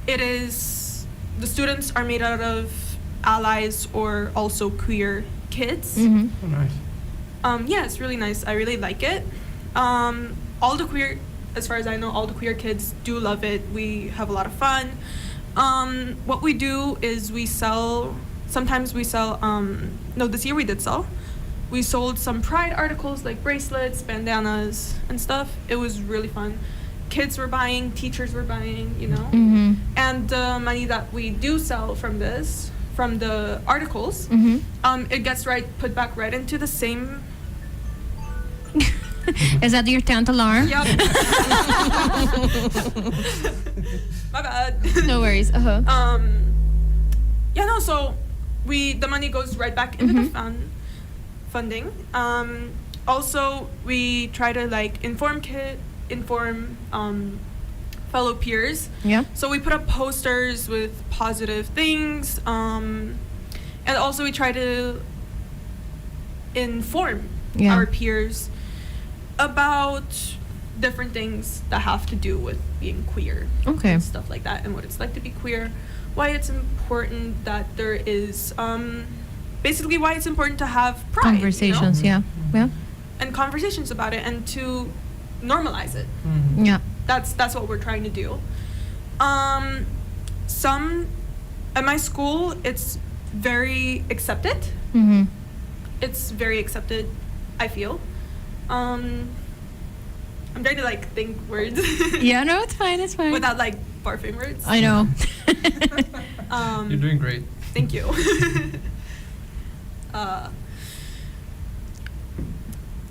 It is, the students are made out of allies or also queer kids. Mm-hmm. Oh, nice. Yeah, it's really nice. I really like it. All the queer, as far as I know, all the queer kids do love it. We have a lot of fun. What we do is we sell, sometimes we sell, no, this year we did sell. We sold some pride articles like bracelets, bandanas, and stuff. It was really fun. Kids were buying, teachers were buying, you know. Mm-hmm. And the money that we do sell from this, from the articles, Mm-hmm. it gets put back right into the same. Is that your 10th alarm? Yep. My bad. No worries. Uh-huh. Yeah, no. So the money goes right back into the funding. Also, we try to like inform fellow peers. Yeah. So we put up posters with positive things, and also we try to inform Yeah. our peers about different things that have to do with being queer. Okay. And stuff like that, and what it's like to be queer, why it's important that there is, basically why it's important to have pride, Conversations. you know? Yeah. Yeah. And conversations about it, and to normalize it. Mhm. Yeah. That's what we're trying to do. Some at my school, it's very accepted. Mm-hmm. It's very accepted, I feel. I'm trying to like think words. Yeah. No, it's fine. It's fine. Without like barfing words. I know. You're doing great. Thank you.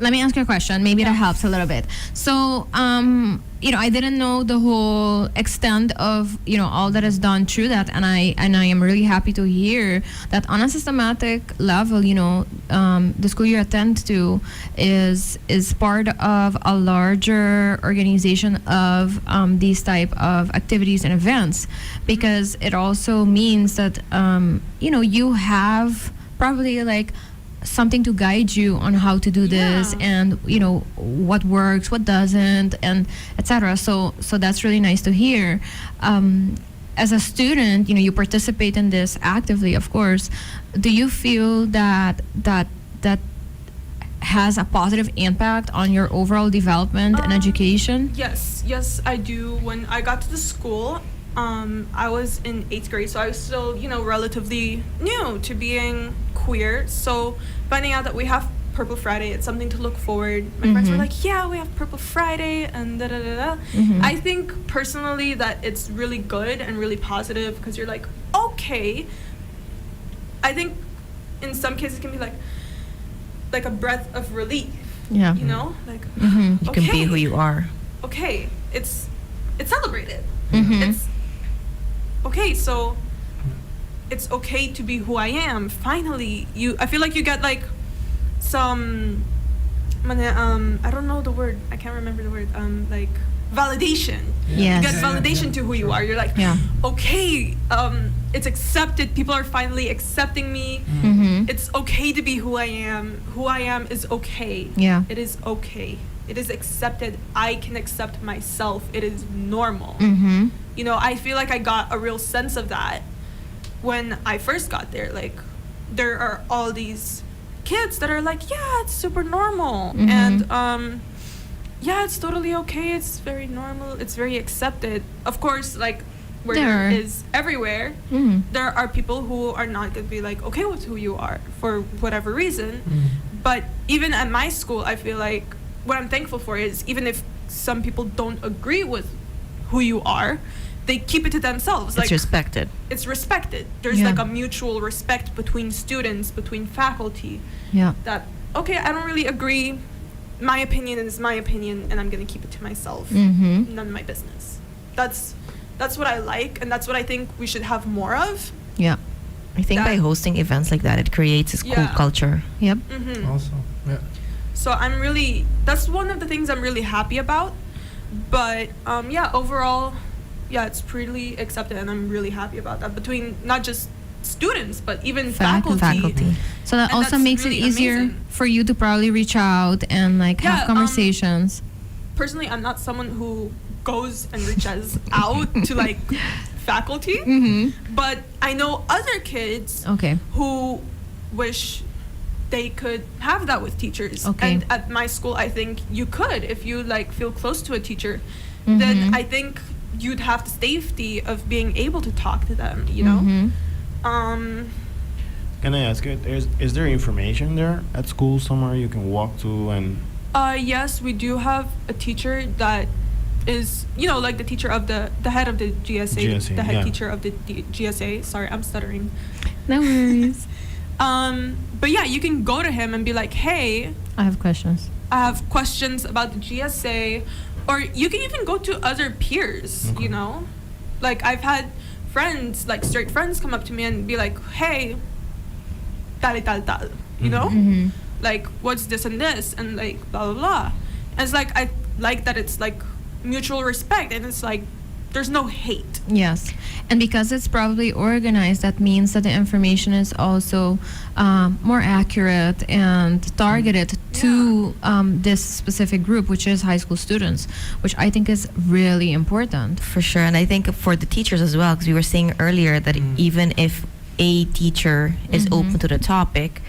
Let me ask you a question. Maybe that helps a little bit. So, I didn't know the whole extent of, all that is done through that. And I am really happy to hear that on a systematic level, the school you attend to is part of a larger organization of these type of activities and events, because it also means that, you have probably like something to guide you on how to do this, and what works, what doesn't, and etc. So that's really nice to hear. As a student, you participate in this actively, of course. Do you feel that has a positive impact on your overall development and education? Yes, I do. When I got to the school, I was in 8th grade, so I was still, relatively new to being queer. So finding out that we have Purple Friday, it's something to look forward. My friends were like, yeah, we have Purple Friday, and da-da-da-da. I think personally that it's really good and really positive, because you're like, okay. I think in some cases it can be like a breath of relief. Yeah. Like, You can be who you are. okay, it's celebrated. Mhm. It's okay, so it's okay to be who I am. Finally, I feel like you get like some, I don't know the word. I can't remember the word. Like validation. Yes. You get validation to who you are. You're like, Yeah. okay, it's accepted. People are finally accepting me. Mm-hmm. It's okay to be who I am. Who I am is okay. Yeah. It is okay. It is accepted. I can accept myself. It is normal. Mm-hmm. You know, I feel like I got a real sense of that when I first got there. Like, there are all these kids that are like, yeah, it's super normal. Mhm. And, yeah, it's totally okay. It's very normal. It's very accepted. Of course, like, where there There. is everywhere, Mm-hmm. there are people who are not going to be like, okay with who you are for whatever reason. But even at my school, I feel like what I'm thankful for is even if some people don't agree with who you are, they keep it to themselves. It's respected. It's respected. There's Yeah. like a mutual respect between students, between faculty, Yeah. that, okay, I don't really agree. My opinion is my opinion, and I'm going to keep it to myself. Mm-hmm. None of my business. That's what I like, and that's what I think we should have more of. Yeah. I think by That- hosting events like that, it creates a school Yeah. culture. Yep. Mm-hmm. Also, yeah. So that's one of the things I'm really happy about. But yeah, overall, yeah, it's pretty accepted, and I'm really happy about that. Between not just students, but even faculty. Faculty. So that And also that's makes really it easier amazing. for you to probably reach out and like Yeah, have conversations. Personally, I'm not someone who goes and reaches out to like faculty, Mm-hmm. but I know other kids Okay. who wish they could have that with teachers. Okay. And at my school, I think you could, if you like feel close to a teacher, Mhm. then I think you'd have the safety of being able to talk to them, you know? Mhm. Can I ask you, is there information there at school somewhere you can walk to and Yes, we do have a teacher that is, you know, like the teacher of the head of the GSA, GSA, the head yeah. teacher of the GSA. Sorry, I'm stuttering. No worries. But yeah, you can go to him and be like, hey, I have questions. I have questions about the GSA, or you can even go to other peers, Okay. you know? Like, I've had friends, like straight friends, come up to me and be like, hey, tal, tal, you know? Mm-hmm. Like, what's this and this? And like, blah, blah, blah. And it's like, I like that it's like mutual respect, and it's like, there's no hate. Yes. And because it's probably organized, that means that the information is also more accurate and targeted to this specific group, which is high school students, which I think is really important. For sure. And I think for the teachers as well, because we were saying earlier that even if a teacher is Mhm. open to the topic,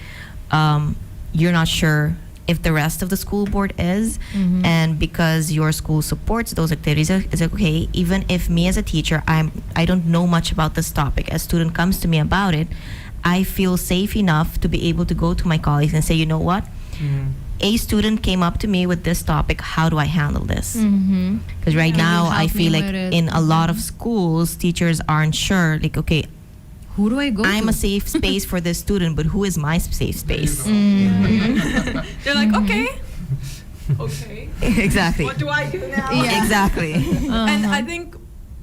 you're not sure if the rest of the school board is. Mhm. And because your school supports those activities, it's okay. Even if me as a teacher, I don't know much about this topic, a student comes to me about it, I feel safe enough to be able to go to my colleagues and say, you know what? A student came up to me with this topic. How do I handle this? Mm-hmm. Because right Can you now, I help feel me like with it? in a lot of schools, teachers aren't sure. Like, okay, Who do I go I'm to? a safe space for this student, but who is my safe space? Mhm. They're like, Mhm. okay. Okay. Exactly. What do I do now? Yeah. Exactly. And Uh-huh. I think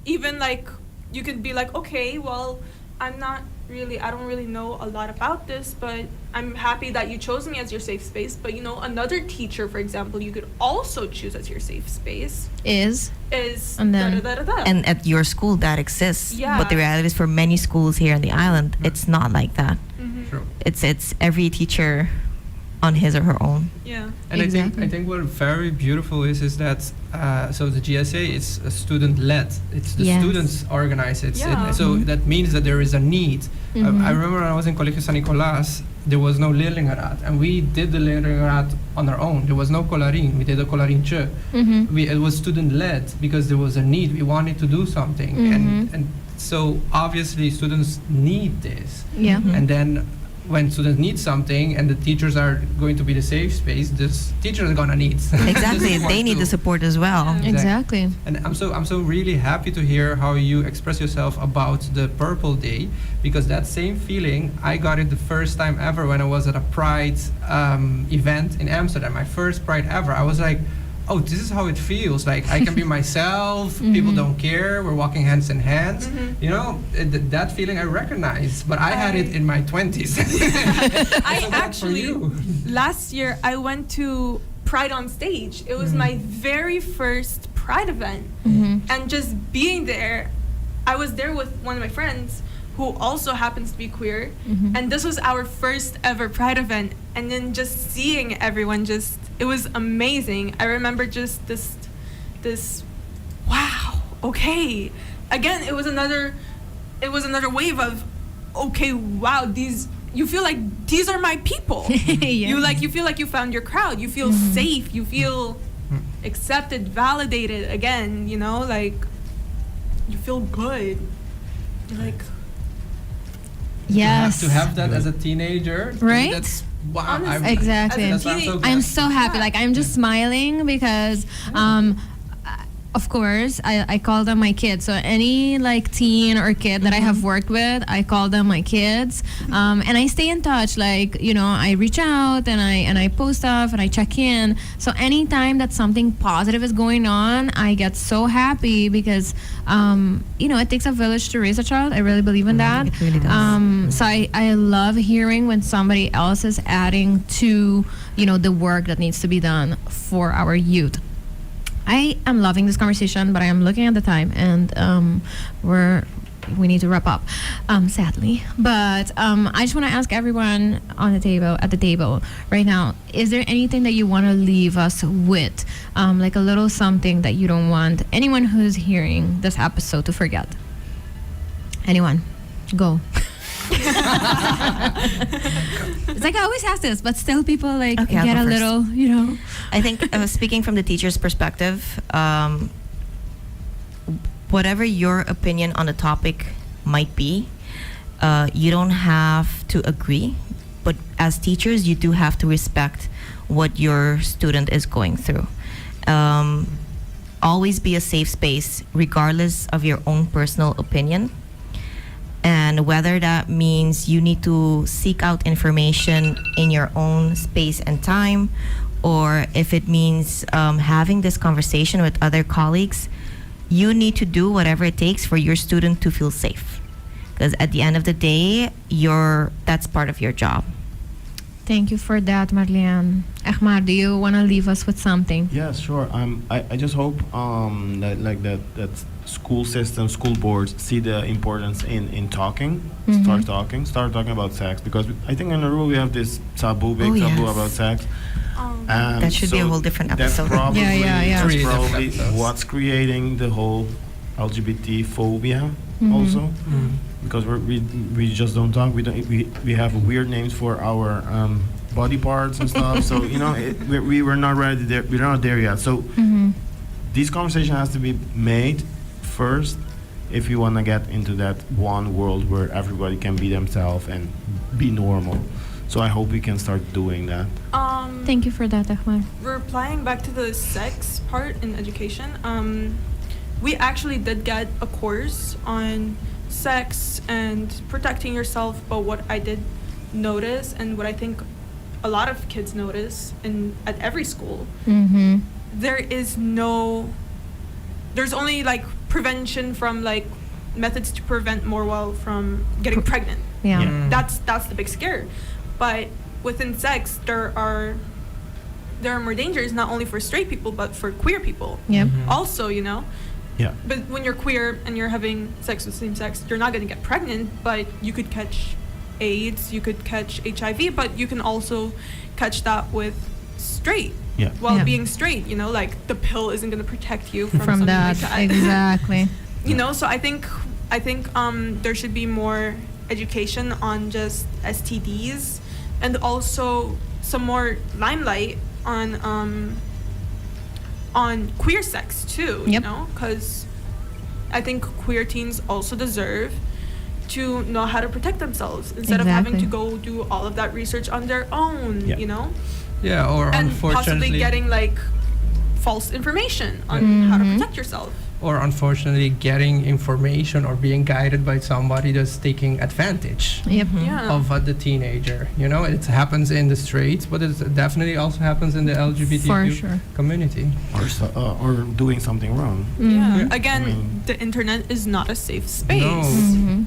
even like you could be like, okay, well, I don't really know a lot about this, but I'm happy that you chose me as your safe space. But you know, another teacher, for example, you could also choose as your safe space Is is And then- da-da-da-da-da. And at your school, that exists. Yeah. But the reality is, for many schools here on the island, it's not like that. Mhm. True. It's every teacher on his or her own. Yeah. And Exactly. I think what very beautiful is that so the GSA is student led. It's the Yes. students organize it. Yeah. So that means that there is a need. Mhm. I remember when I was in Colegio San Nicolás, there was no leerlingenraad, and we did the leerlingenraad on our own. There was no colarin. We did a colarinche. Mhm. It was student led because there was a need. We wanted to do something, Mhm. and so obviously students need this. Yeah. Mhm. And then when students need something and the teachers are going to be the safe space, this teachers are gonna need Exactly. support They need too. the support as well. Yeah. Exactly. And I'm so really happy to hear how you express yourself about the Purple Day, because that same feeling I got it the first time ever when I was at a Pride event in Amsterdam. My first Pride ever. I was like, oh, this is how it feels. Like I can be myself. People don't care. We're walking hands in hands. You know, that feeling I recognize. But I had it in my 20s. I actually, last year, I went to Pride on Stage. It was my very first Pride event. And just being there, I was there with one of my friends who also happens to be queer. And this was our first ever Pride event. And then just seeing everyone it was amazing. I remember just this, wow, okay. Again, it was another wave of, okay, wow, you feel like these are my people. You feel like you found your crowd. You feel safe. You feel accepted, validated. Again, you know, like you feel good. You're like, yes, to have that as a teenager, right? That's wow. Exactly. That's why I'm so glad. I'm so happy. Like I'm just smiling because of course, I call them my kids. So any like teen or kid that I have worked with, I call them my kids. And I stay in touch. Like, you know, I reach out and I post stuff and I check in. So anytime that something positive is going on, I get so happy because, you know, it takes a village to raise a child. I really believe in that. It really does. So I love hearing when somebody else is adding to, you know, the work that needs to be done for our youth. I am loving this conversation, but I am looking at the time, and we need to wrap up, sadly. But I just want to ask everyone at the table right now: is there anything that you want to leave us with, like a little something that you don't want anyone who's hearing this episode to forget? Anyone, go. It's like I always ask this, but still people like Okay, I'll get go a first. little, you know. I think speaking from the teacher's perspective, whatever your opinion on the topic might be, you don't have to agree, but as teachers, you do have to respect what your student is going through. Always be a safe space, regardless of your own personal opinion. And whether that means you need to seek out information in your own space and time, or if it means having this conversation with other colleagues, you need to do whatever it takes for your student to feel safe. Because at the end of the day, that's part of your job. Thank you for that, Marlienne. Egmar, do you want to leave us with something? Yeah, sure. I just hope that school systems, school boards see the importance in talking, start talking about sex, because I think in Nauru we have this taboo yes. about sex. That should be a whole different episode. That's probably, Yeah. That's Three probably different episodes. what's creating the whole LGBT phobia also, because we just don't talk. We have weird names for our body parts and stuff. So you know we're not ready there. We're not there yet. So this conversation has to be made first if you want to get into that one world where everybody can be themselves and be normal. So I hope we can start doing that. Thank you for that, Egmar. Replying back to the sex part in education, we actually did get a course on sex and protecting yourself, but what I did notice and what I think a lot of kids notice at every school, there's only like prevention from like methods to prevent Morwell from getting pregnant. Yeah. That's the big scare. But within sex, there are more dangers not only for straight people but for queer people. Yep. Also, you know. Yeah. But when you're queer and you're having sex with same sex, you're not going to get pregnant, but you could catch AIDS, you could catch HIV, but you can also catch that with straight. Yeah. While Yeah. being straight, you know, like the pill isn't going to protect you from something that. like that. Exactly. You know, so I think there should be more education on just STDs and also some more limelight on queer sex too, you Yep. know, because I think queer teens also deserve to know how to protect themselves instead of having to Exactly. go do all of that research on their own, Yeah. you know, Yeah, or and possibly unfortunately, getting like false information on how to protect yourself. or unfortunately getting information or being guided by somebody that's taking advantage Yep. Yeah. of the teenager. You know, it happens in the streets, but it definitely also happens in the LGBTQ For sure. community. Or doing something wrong. Yeah. Yeah. Again, I mean- the internet is not a safe space. No.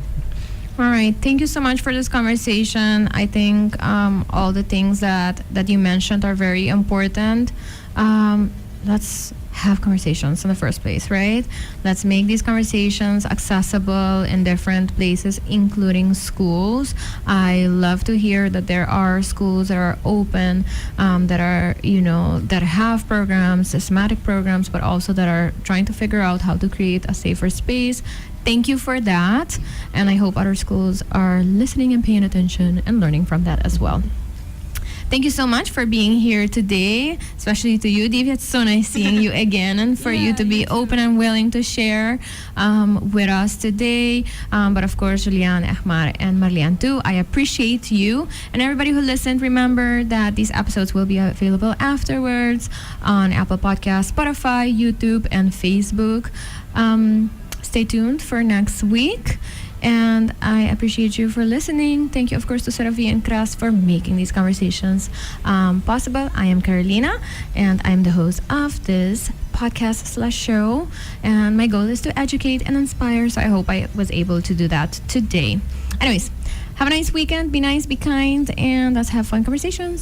All right. Thank you so much for this conversation. I think all the things that you mentioned are very important. Let's have conversations in the first place, right? Let's make these conversations accessible in different places, including schools. I love to hear that there are schools that are open, that are, that have programs, systematic programs, but also that are trying to figure out how to create a safer space. Thank you for that. And I hope other schools are listening and paying attention and learning from that as well. Thank you so much for being here today, especially to you, Divya. It's so nice seeing you again, and for you to be open and willing to share with us today. But of course, Julian Egmar and Marlienne too. I appreciate you. And everybody who listened, remember that these episodes will be available afterwards on Apple Podcasts, Spotify, YouTube, and Facebook. Stay tuned for next week. And I appreciate you for listening. Thank you, of course, to Serafi and Kras for making these conversations possible. I am Carolina, and I'm the host of this podcast/show. And my goal is to educate and inspire, so I hope I was able to do that today. Anyways, have a nice weekend. Be nice, be kind, and let's have fun conversations.